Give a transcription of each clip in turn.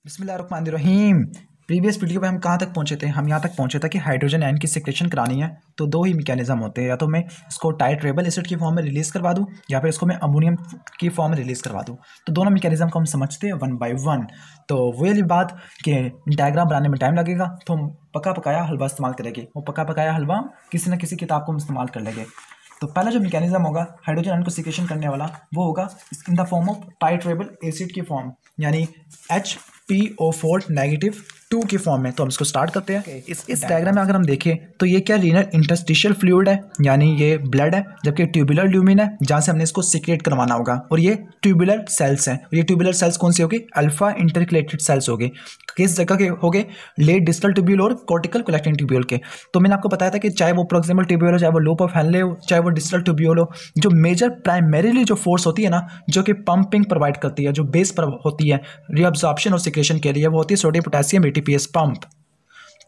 बिस्मिल्लाहिर्रहमानिर्रहीम। Previous video में हम कहाँ तक पहुँचे थे? हम यहाँ तक पहुँचे थे कि हाइड्रोजन आयन की सिक्रेशन करानी है तो दो ही मैकेनिज्म होते हैं, या तो मैं इसको टाइट्रेबल एसिड की फॉर्म में रिलीज़ करवा दूँ या फिर इसको मैं अमोनियम की फॉर्म में रिलीज़ करवा दूँ। तो दोनों मैकेनिज्म को हम समझते हैं वन बाय वन। तो वही वाली बात कि डायग्राम बनाने में टाइम लगेगा तो हम पका पकाया हलवा इस्तेमाल करेंगे। वो पका पकाया हलवा किसी न किसी किताब को हम इस्तेमाल कर लेंगे। तो पहला जो मैकेनिज्म होगा हाइड्रोजन आयन को सिक्रेशन करने वाला वो होगा in the form of titratable acid की फॉर्म, यानी HPO4 नेगेटिव 2 की फॉर्म में। तो हम इसको स्टार्ट करते हैं। इस डायग्राम में अगर हम देखें तो ये क्या रीनल इंटरस्टिशियल फ्लूइड है, यानी ये ब्लड है, जबकि ट्यूबुलर ल्यूमिन है जहाँ से हमने इसको सिक्रेट करवाना होगा। और ये ट्यूबुलर सेल्स हैं। ये ट्यूबुलर सेल्स कौन सी होगी? अल्फा इंटरकलेटेड सेल्स होगी। किस जगह के होंगे? लेट डिस्टल ट्यूब्यूल और कॉर्टिकल कलेक्टिंग ट्यूब्यूल के। तो मैंने आपको बताया था कि चाहे वो प्रोक्सिमल ट्यूब्यूल हो, चाहे वो लूप ऑफ हेनले हो, चाहे वो डिस्टल ट्यूब्यूल हो, जो मेजर प्राइमरीली जो फोर्स होती है ना, जो कि पंपिंग प्रोवाइड करती है, जो बेस पर होती है रीअब्जॉर्प्शन और सिक्रेशन के लिए, वो होती है सोडियम पोटेशियम एटीपीएस पंप।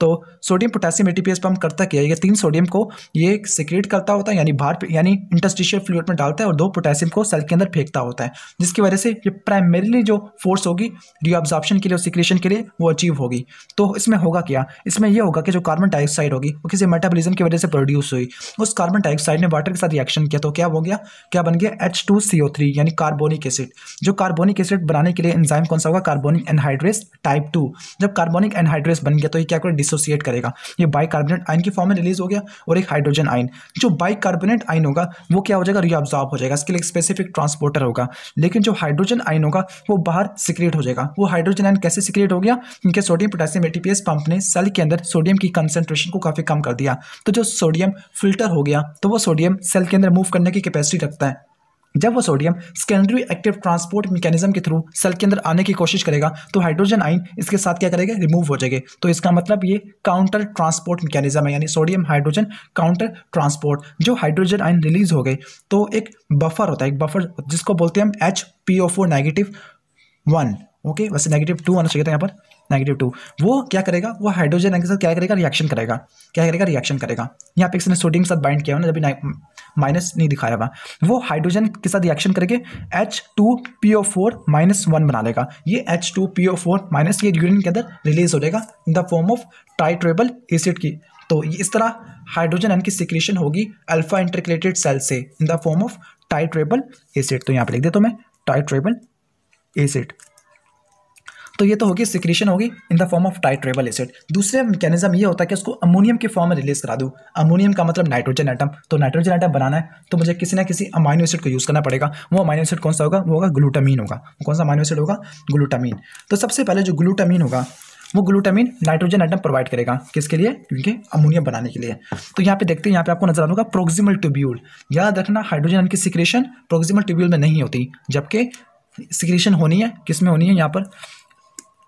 तो सोडियम पोटेशियम एटीपीएस पंप करता क्या है? ये 3 सोडियम को ये सिक्रेट करता होता है, यानी बाहर यानी इंटरस्टिशियल फ्लूइड में डालता है, और 2 पोटेशियम को सेल के अंदर फेंकता होता है, जिसकी वजह से ये प्राइमरीली जो फोर्स होगी रीअब्जॉर्प्शन के लिए और सिक्रेशन के लिए वो अचीव होगी। तो इसमें होगा क्या? इसमें यह होगा कि जो कार्बन डाइऑक्साइड होगी वो किसी मेटाबॉलिज्म की वजह से प्रोड्यूस हुई। उस कार्बन डाइऑक्साइड ने वाटर के साथ रिएक्शन किया तो क्या हो गया? क्या बन गया? H2CO3 यानी कार्बोनिक एसिड। जो कार्बोनिक एसिड बनाने के लिए एंजाइम कौन सा होगा? Carbonic anhydrase type 2। जब कार्बोनिक एनहाइड्रेस बन गया तो ये क्या करेगा? डिसोसिएट करेगा। ये बाइकार्बोनेट आयन की फॉर्म में रिलीज हो गया। और एक हाइड्रोजन आयन, जो बाइकार्बोनेट आयन होगा वो क्या हो जाएगा? रीअब्सॉर्ब हो जाएगा। इसके लिए एक स्पेसिफिक ट्रांसपोर्टर होगा। लेकिन जो हाइड्रोजन आयन होगा वो बाहर सिक्रेट हो जाएगा। वो हाइड्रोजन आयन कैसे सिक्रेट हो गया? क्योंकि सोडियम पोटेशियम एटीपीएस पंप ने सेल के अंदर सोडियम की कंसंट्रेशन को काफी कम कर दिया। तो जो सोडियम फिल्टर हो गया, तो वो सोडियम सेल के अंदर मूव करने की कैपेसिटी रखता है। जब वो sodium secondary active transport mechanism के थ्रू सेल के अंदर आने की कोशिश करेगा तो हाइड्रोजन आयन इसके साथ क्या करेगा? रिमूव हो जाएगा। तो इसका मतलब ये काउंटर ट्रांसपोर्ट मैकेनिज्म है, यानी सोडियम हाइड्रोजन काउंटर ट्रांसपोर्ट। जो हाइड्रोजन आयन रिलीज हो गए तो एक बफर होता है, एक बफर जिसको बोलते हैं हम HPO4 नेगेटिव 1। ओके, वैसे नेगेटिव 2 आना चाहिए था यहाँ पर, नेगेटिव 2। वो क्या करेगा? वो हाइड्रोजन आयन के साथ क्या करेगा? रिएक्शन करेगा। क्या करेगा? रिएक्शन करेगा। यहाँ पे इसने सोडियम के साथ बाइंड किया हुआ ना, जब माइनस नहीं दिखाया हुआ, वो हाइड्रोजन के साथ रिएक्शन करके H2PO4-1 बना लेगा। ये H2PO4- ये यूरिन के अंदर रिलीज हो जाएगा in the form of titratable acid की। तो इस तरह हाइड्रोजन आयन की सिक्रेशन होगी अल्फा इंटरकलेटेड सेल से in the form of titratable acid. तो यहाँ पे लिख देता हूँ मैं टाइट्रेबल एसिड। तो ये तो होगी सिक्रेशन होगी in the form of titratable acid. दूसरा मैकेनिज्म ये होता है कि उसको अमोनियम के फॉर्म में रिलीज करा दूँ। अमोनियम का मतलब नाइट्रोजन एटम। तो नाइट्रोजन एटम बनाना है तो मुझे किसी ना किसी अमाइनो एसिड को यूज़ करना पड़ेगा। वो अमाइनो एसिड कौन सा होगा? वो होगा ग्लूटामीन होगा। कौन सा अमाइनो एसिड होगा? ग्लूटामीन। तो सबसे पहले जो ग्लूटामीन होगा वो ग्लूटामीन नाइट्रोजन एटम प्रोवाइड करेगा। किसके लिए? क्योंकि अमोनियम बनाने के लिए। तो यहाँ पे देखते हैं, यहाँ पे आपको नजर आ रहा होगा प्रोक्सिमल ट्यूब्यूल। याद रखना हाइड्रोजन आयन की सिक्रेशन प्रोक्सिमल ट्यूब्यूल में नहीं होती, जबकि सिक्रेशन होनी है किस में होनी है? यहाँ पर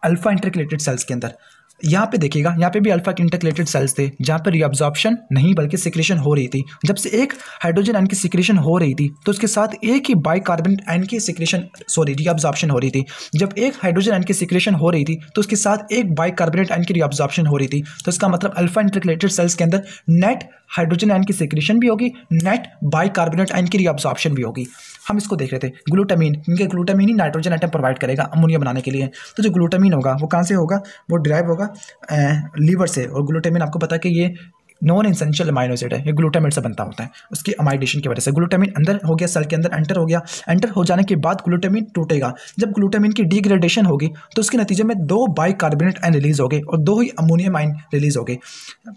अल्फा इंटरकलेटेड सेल्स के अंदर। यहाँ पे देखिएगा, यहाँ पे भी अल्फा इंटरकलेटेड सेल्स थे जहाँ पर रीअब्जॉर्प्शन नहीं बल्कि सिक्रेशन हो रही थी। जब से एक हाइड्रोजन आयन की सिक्रेशन हो रही थी तो उसके साथ एक ही बाइकार्बोनेट आयन की सिक्रेशन रीअब्जॉर्प्शन हो रही थी। जब एक हाइड्रोजन आयन की सिक्रेशन हो रही थी तो उसके साथ एक बाइकार्बोनेट आयन की रीअब्जॉर्प्शन हो रही थी। तो इसका मतलब अल्फा इंटरकलेटेड सेल्स के अंदर नेट हाइड्रोजन आयन की सिक्रेशन भी होगी, नेट बाइकार्बोनेट आयन की रीअब्जॉर्प्शन भी होगी। हम इसको देख रहे थे ग्लूटामीन, क्योंकि ग्लूटामीन ही नाइट्रोजन एटम प्रोवाइड करेगा अमोनिया बनाने के लिए। तो जो ग्लूटामीन होगा वो कहाँ से होगा? वो डिराइव होगा लीवर से। और ग्लूटामीन आपको पता है कि ये नॉन एसेंशियल अमाइनो एसिड है, ये ग्लूटामेट से बनता होता है उसकी अमाइडेशन की वजह से। ग्लूटामीन अंदर हो गया, सेल के अंदर एंटर हो गया। एंटर हो जाने के बाद ग्लूटामीन टूटेगा। जब ग्लूटामीन की डिग्रेडेशन होगी तो उसके नतीजे में 2 बाइकार्बोनेट आयन रिलीज हो गए और 2 ही अमोनियम आयन रिलीज हो गए।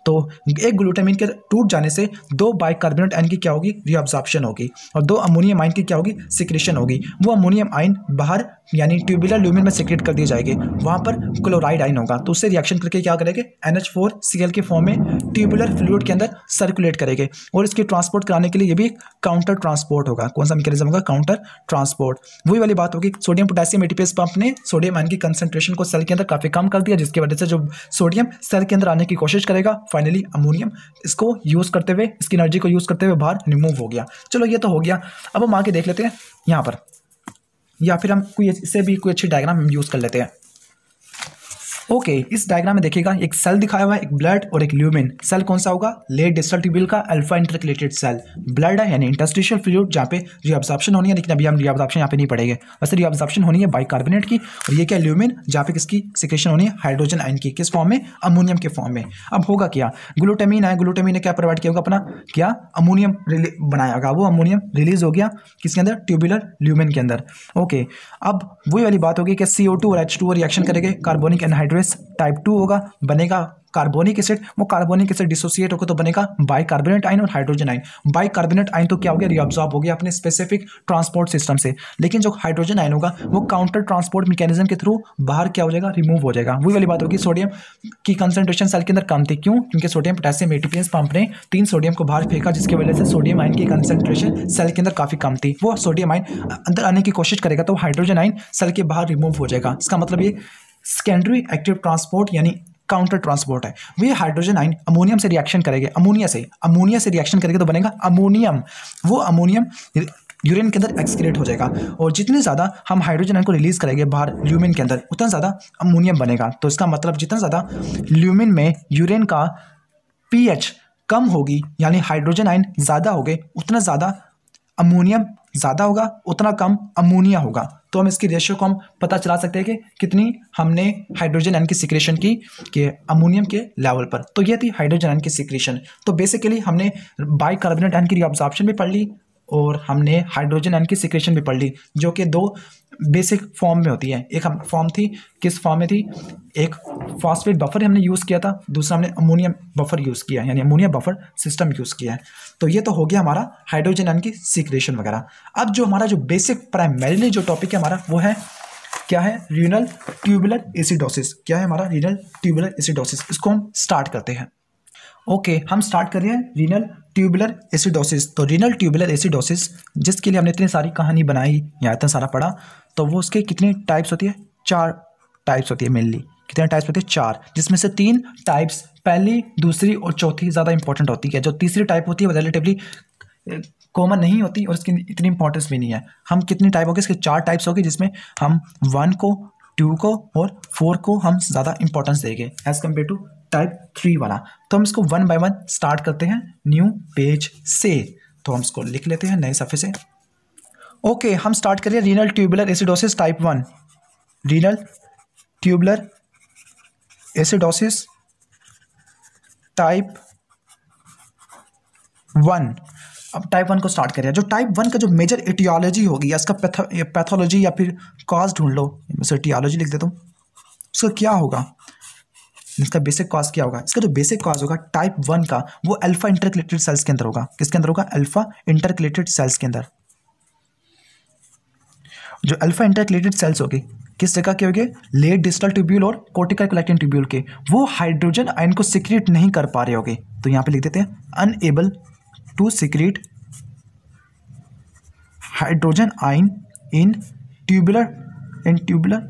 तो एक ग्लूटामीन के टूट जाने से 2 बाइकार्बोनेट आयन की क्या होगी? रीअब्जॉर्प्शन होगी। और 2 अमोनियम आयन की क्या होगी? सिक्रेशन होगी। वो अमोनियम आयन बाहर यानी ट्यूबुलर ल्यूमिन में सिक्रेट कर दिए जाएंगे। वहाँ पर क्लोराइड आयन होगा तो उससे रिएक्शन करके क्या करेंगे? NH4Cl के फॉर्म में ट्यूबुलर फ्लूइड के अंदर सर्कुलेट करेंगे। और इसकी ट्रांसपोर्ट कराने के लिए ये भी काउंटर ट्रांसपोर्ट होगा। कौन सा मैकेनिज्म होगा? Counter transport. वही वाली बात होगी, सोडियम पोटेशियम एटीपीएस पंप ने सोडियम आयन की कंसंट्रेशन को सेल के अंदर काफी कम कर दिया, जिसकी वजह से जो सोडियम सेल के अंदर आने की कोशिश करेगा, फाइनली अमोनियम इसको यूज करते हुए, इसकी एनर्जी को यूज करते हुए बाहर रिमूव हो गया। चलो ये तो हो गया। अब हम आगे देख लेते हैं यहाँ पर, या फिर हम कोई इससे भी कोई अच्छी डायग्राम हम यूज कर लेते हैं। ओके, इस डायग्राम में देखिएगा एक सेल दिखाया हुआ है, एक ब्लड और एक ल्यूमिन। सेल कौन सा होगा? लेट डिस्टल ट्यूब्यूल का अल्फा इंटरकलेटेड सेल। ब्लड है यानी इंटरस्टिशियल फ्लूइड जहाँ पे रीअब्जॉर्प्शन होनी है, लेकिन अभी हम रीअब्जॉर्प्शन यहाँ पे नहीं पढ़ेंगे। वैसे रीअब्जॉर्प्शन होनी है बाइकार्बोनेट की। और ये क्या ल्यूमिन, जहाँ पे किसकी सिक्रेशन होनी है? हाइड्रोजन आयन की। किस फॉर्म में? अमोनियम के फॉर्म में। अब होगा क्या? ग्लूटामीन है, ग्लूटामीन ने क्या प्रोवाइड किया होगा? अपना क्या अमोनियम बनाया होगा, वो अमोनियम रिलीज हो गया किसके अंदर? ट्यूबुलर ल्यूमिन के अंदर। ओके, अब वही वाली बात होगी कि CO2 और H2O रिएक्शन करेंगे, कार्बोनिक एनहाइड्रेस टाइप 2 होगा, बनेगा कार्बोनिक एसिड। वो कार्बोनिक एसिड डिसोसिएट होकर तो बनेगा बाइकार्बोनेट आयन और हाइड्रोजन आयन। बाइकार्बोनेट आयन तो क्या हो गया? रीअब्सॉर्ब हो गया अपने स्पेसिफिक ट्रांसपोर्ट सिस्टम से। लेकिन जो हाइड्रोजन आयन होगा वो काउंटर ट्रांसपोर्ट मैकेनिज्म के थ्रू बाहर क्या हो जाएगा? रिमूव हो जाएगा। वही वाली बात होगी, सोडियम की कंसंट्रेशन सेल के अंदर कम थी। क्यों? क्योंकि सोडियम पोटेशियम ATPase पंप ने 3 सोडियम को बाहर फेंका, जिसकी वजह से सोडियम आयन की कंसंट्रेशन सेल के अंदर काफी कम थी। वो सोडियम आयन अंदर आने की कोशिश करेगा तो हाइड्रोजन आयन सेल के बाहर रिमूव हो जाएगा। इसका मतलब ये सेकेंडरी एक्टिव ट्रांसपोर्ट यानी काउंटर ट्रांसपोर्ट है। वे हाइड्रोजन आयन अमोनियम से रिएक्शन करेंगे, अमोनिया से रिएक्शन करेंगे तो बनेगा अमोनियम। वो अमोनियम यूरिन के अंदर एक्सक्रीट हो जाएगा। और जितने ज़्यादा हम हाइड्रोजन आयन को रिलीज करेंगे बाहर ल्यूमिन के अंदर, उतना ज़्यादा अमोनियम बनेगा। तो इसका मतलब जितना ज़्यादा ल्यूमिन में यूरिन का pH कम होगी, यानी हाइड्रोजन आयन ज़्यादा हो गए, उतना ज़्यादा अमोनियम ज़्यादा होगा, उतना कम अमोनिया होगा। तो हम इसकी रेशियो को हम पता चला सकते हैं कि कितनी हमने हाइड्रोजन आयन की सिक्रेशन की कि अमोनियम के लेवल पर। तो ये थी हाइड्रोजन आयन की सिक्रेशन। तो बेसिकली हमने बाइकार्बोनेट आयन की रीअब्जॉर्प्शन भी पढ़ ली और हमने हाइड्रोजन आयन की सिक्रेशन भी पढ़ ली, जो कि 2 बेसिक फॉर्म में होती है। एक हम फॉर्म थी, किस फॉर्म में थी? एक फॉस्फेट बफर हमने यूज़ किया था, दूसरा हमने अमोनियम बफर यूज़ किया, यानी अमोनिया बफर सिस्टम यूज़ किया है। तो ये तो हो गया हमारा हाइड्रोजन आयन की सिक्रेशन वगैरह। अब जो हमारा जो बेसिक प्राइमरीली जो टॉपिक है हमारा, वो है क्या है? Renal tubular acidosis. क्या है हमारा? Renal tubular acidosis. इसको हम स्टार्ट करते हैं। ओके, हम स्टार्ट कर रहे हैं रीनल ट्यूबुलर एसिडोसिस। तो रीनल ट्यूबुलर एसिडोसिस, जिसके लिए हमने इतनी सारी कहानी बनाई या इतना सारा पढ़ा, तो वो उसके कितनी टाइप्स होती है? 4 टाइप्स होती है मेनली। कितने टाइप्स होती है? 4, जिसमें से 3 टाइप्स, पहली, दूसरी और चौथी ज़्यादा इंपॉर्टेंट होती है। जो तीसरी टाइप होती है वो रिलेटिवली कॉमन नहीं होती और इसकी इतनी इंपॉर्टेंस भी नहीं है। हम कितनी टाइप होगी? इसके 4 टाइप्स होगी, जिसमें हम 1 को, 2 को और 4 को हम ज़्यादा इंपॉर्टेंस देंगे एज कम्पेयर टू टाइप 3 वाला। तो हम इसको 1 बाय 1 स्टार्ट करते हैं न्यू पेज से। तो हम इसको लिख लेते हैं नए सफ़े से। ओके, हम स्टार्ट करिए renal tubular acidosis type 1। Renal tubular acidosis type 1। अब टाइप 1 को स्टार्ट करिए। जो टाइप 1 का जो मेजर एटियोलॉजी होगी या इसका पैथोलॉजी या फिर कॉज ढूंढ लो, मैं एटियोलॉजी लिख देता हूँ। उसका क्या होगा? इसका बेसिक कॉज क्या होगा? इसका जो बेसिक कॉज होगा टाइप 1 का, वो अल्फा इंटरकलेटेड सेल्स के अंदर होगा। किसके अंदर होगा? अल्फा इंटरकलेटेड सेल्स के अंदर। जो अल्फा इंटरकलेटेड सेल्स होगी किस जगह के होंगे? लेट डिस्टल ट्यूब्यूल और कोर्टिकल कलेक्टिंग ट्यूब्यूल के। वो हाइड्रोजन आयन को सिक्रीट नहीं कर पा रहे होंगे। तो यहाँ पे लिख देते हैं unable to secrete hydrogen ion in tubular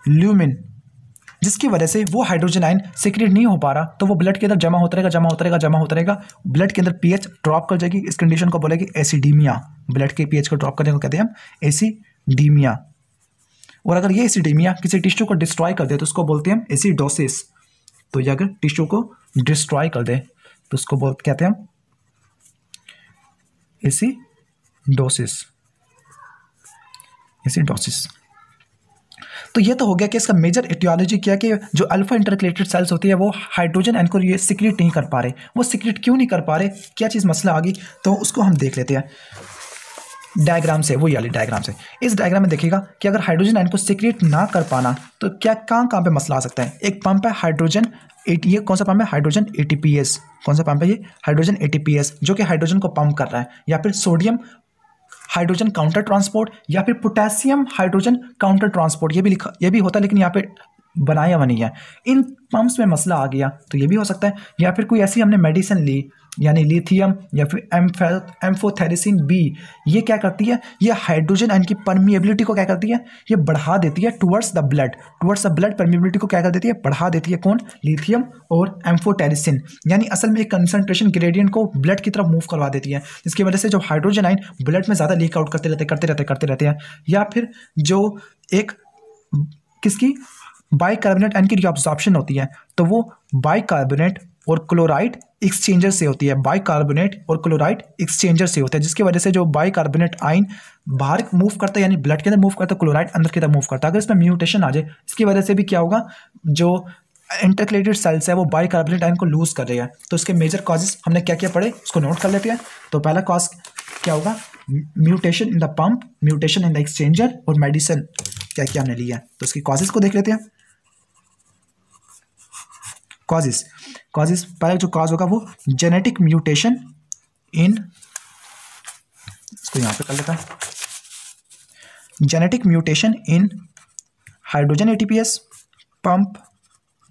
lumen, जिसकी वजह से वो हाइड्रोजन आयन सिक्रेट नहीं हो पा रहा। तो वो ब्लड के अंदर जमा होता रहेगा। ब्लड के अंदर pH ड्रॉप कर जाएगी। इस कंडीशन को बोलेगी एसिडीमिया। ब्लड के pH को ड्रॉप करने को कहते हैं हम एसिडीमिया। और अगर ये एसिडीमिया किसी टिश्यू को डिस्ट्रॉय कर दे तो उसको बोलते हैं हम एसिडोसिस। तो ये अगर टिश्यू को डिस्ट्रॉय कर दे तो उसको कहते हैं हम एसिडोसिस। तो ये तो हो गया कि इसका मेजर एटियोलॉजी क्या है कि जो अल्फा इंटरकलेटेड सेल्स होती है वो हाइड्रोजन आयन को ये सिक्रेट नहीं कर पा रहे। वो सिक्रेट क्यों नहीं कर पा रहे? क्या चीज़ मसला आ गई? तो उसको हम देख लेते हैं डायग्राम से, वही वाली डायग्राम से। इस डायग्राम में देखिएगा कि अगर हाइड्रोजन आयन को सिक्रेट ना कर पाना तो क्या कहाँ पे मसला आ सकता है। एक पंप है हाइड्रोजन, ये कौन सा पंप है? Hydrogen ATPase। कौन सा पंप है ये? हाइड्रोजन ATPase, जो कि हाइड्रोजन को पंप कर रहा है। या फिर सोडियम हाइड्रोजन काउंटर ट्रांसपोर्ट, या फिर पोटेशियम हाइड्रोजन काउंटर ट्रांसपोर्ट, ये भी होता है, लेकिन यहाँ पे बनाया हुआ नहीं है। इन पंप्स में मसला आ गया तो ये भी हो सकता है। या फिर कोई ऐसी हमने मेडिसिन ली, यानी लिथियम या फिर एम्फोथेरेसिन B, ये क्या करती है? ये हाइड्रोजन आयन की परमिएबिलिटी को क्या करती है? ये बढ़ा देती है टुवर्ड्स द ब्लड परमिएबिलिटी को क्या कर देती है? बढ़ा देती है। कौन? लिथियम और एम्फोटेरेसिन, यानी असल में एक कंसंट्रेशन ग्रेडियंट को ब्लड की तरफ मूव करवा देती है, जिसकी वजह से जो हाइड्रोजन आयन ब्लड में ज़्यादा लीक आउट करते रहते हैं। या फिर जो एक किसकी बाइकार्बोनेट आयन की रीअब्जॉर्प्शन होती है तो वो बाइकार्बोनेट और क्लोराइड एक्सचेंजर से होती है, बाइकार्बोनेट और क्लोराइड एक्सचेंजर से होता है, जिसकी वजह से जो बाइकार्बोनेट आयन बाहर मूव करता है यानी ब्लड के अंदर मूव करता है, क्लोराइड अंदर की तरफ मूव करता है। अगर इसमें म्यूटेशन आ जाए इसकी वजह से भी क्या होगा, जो इंटरकलेटेड सेल्स है वो बाइकार्बोनेट आयन को लूज कर रही है। तो इसके मेजर कॉजेज हमने क्या क्या पढ़े उसको नोट कर लेते हैं। तो पहला कॉज क्या होगा, mutation in the pump, mutation in the exchanger, और मेडिसिन क्या क्या हमने लिया है। तो इसकी कॉजेज को देख लेते हैं। कॉजेज पहला जो कॉज होगा वो जेनेटिक म्यूटेशन इन, इसको यहां पे कर लेता हूं, genetic mutation in hydrogen ATPase pump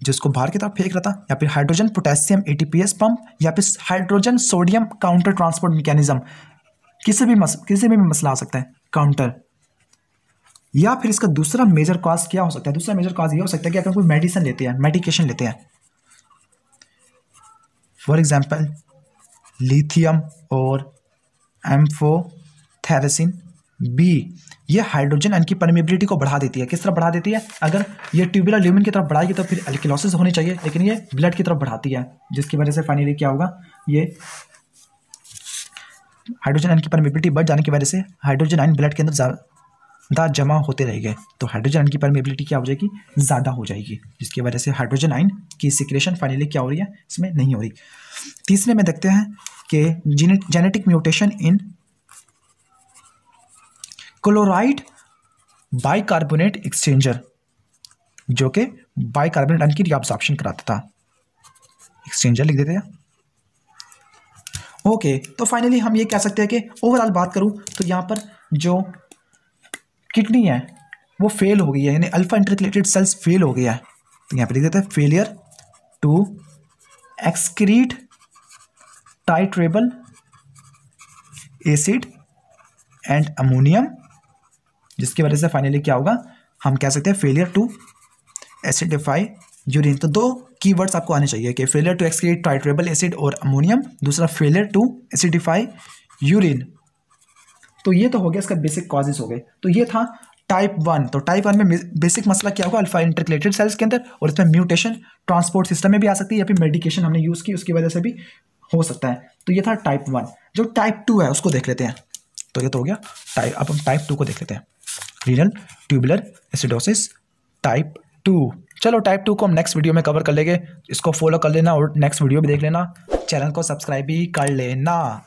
जिसको बाहर की तरफ फेंक रहा था, या फिर हाइड्रोजन पोटेशियम एटीपीएस पंप, या फिर hydrogen sodium counter transport mechanism, किसी भी मसला आ सकता है काउंटर। या फिर इसका दूसरा मेजर कॉज क्या हो सकता है, दूसरा मेजर कॉज ये हो सकता है कि अगर कोई मेडिसिन लेते हैं, मेडिकेशन लेते हैं, फॉर एग्जाम्पल लिथियम और एम्फोथेरेसिन बी, ये हाइड्रोजन आयन की परमेबिलिटी को बढ़ा देती है। किस तरह बढ़ा देती है, अगर ये ट्यूबुलर ल्यूमिन की तरफ बढ़ाएगी तो फिर एल्किलोसिस होनी चाहिए, लेकिन ये ब्लड की तरफ बढ़ाती है, जिसकी वजह से फाइनली क्या होगा, ये हाइड्रोजन आयन की परमेबिलिटी बढ़ जाने की वजह से हाइड्रोजन आयन ब्लड के अंदर ज़्यादा जमा होते रहेंगे, तो हाइड्रोजन आयन की परमेबिलिटी क्या हो जाएगी, ज़्यादा हो जाएगी, जिसकी वजह से हाइड्रोजन आयन की सिक्रेशन फाइनली क्या हो रही है, इसमें नहीं हो रही। तीसरे में देखते हैं कि genetic mutation in chloride bicarbonate exchanger, जो कि बाइकार्बोनेट आयन की रीअब्जॉर्प्शन कराता था, एक्सचेंजर लिख देते हैं। ओके, तो फाइनली हम ये कह सकते हैं कि ओवरऑल बात करूं तो यहाँ पर जो किडनी है वो फेल हो गई है, यानी अल्फा इंटरकलेटेड सेल्स फेल हो गया है। तो यहाँ पर लिख देते हैं failure to excrete titratable acid and ammonium, जिसकी वजह से फाइनली क्या होगा, हम कह सकते हैं फेलियर टू एसिडिफाई यूरिन। तो दो कीवर्ड्स आपको आने चाहिए कि failure to excrete titratable acid और अमोनियम, दूसरा फेलियर टू एसिडिफाई यूरिन। तो ये तो हो गया इसका बेसिक कॉजेज हो गए। तो ये था टाइप 1। तो टाइप 1 में बेसिक मसला क्या होगा, अल्फा इंटरकलेटेड सेल्स के अंदर, और इसमें म्यूटेशन ट्रांसपोर्ट सिस्टम में भी आ सकती है, या फिर मेडिकेशन हमने यूज़ की उसकी वजह से भी हो सकता है। तो ये था टाइप 1। जो टाइप 2 है उसको देख लेते हैं। तो ये तो हो गया टाइप, अब हम टाइप 2 को देख लेते हैं, रीनल ट्यूबुलर एसिडोसिस टाइप 2। चलो टाइप 2 को हम नेक्स्ट वीडियो में कवर कर लेंगे, इसको फॉलो कर लेना और नेक्स्ट वीडियो भी देख लेना, चैनल को सब्सक्राइब भी कर लेना।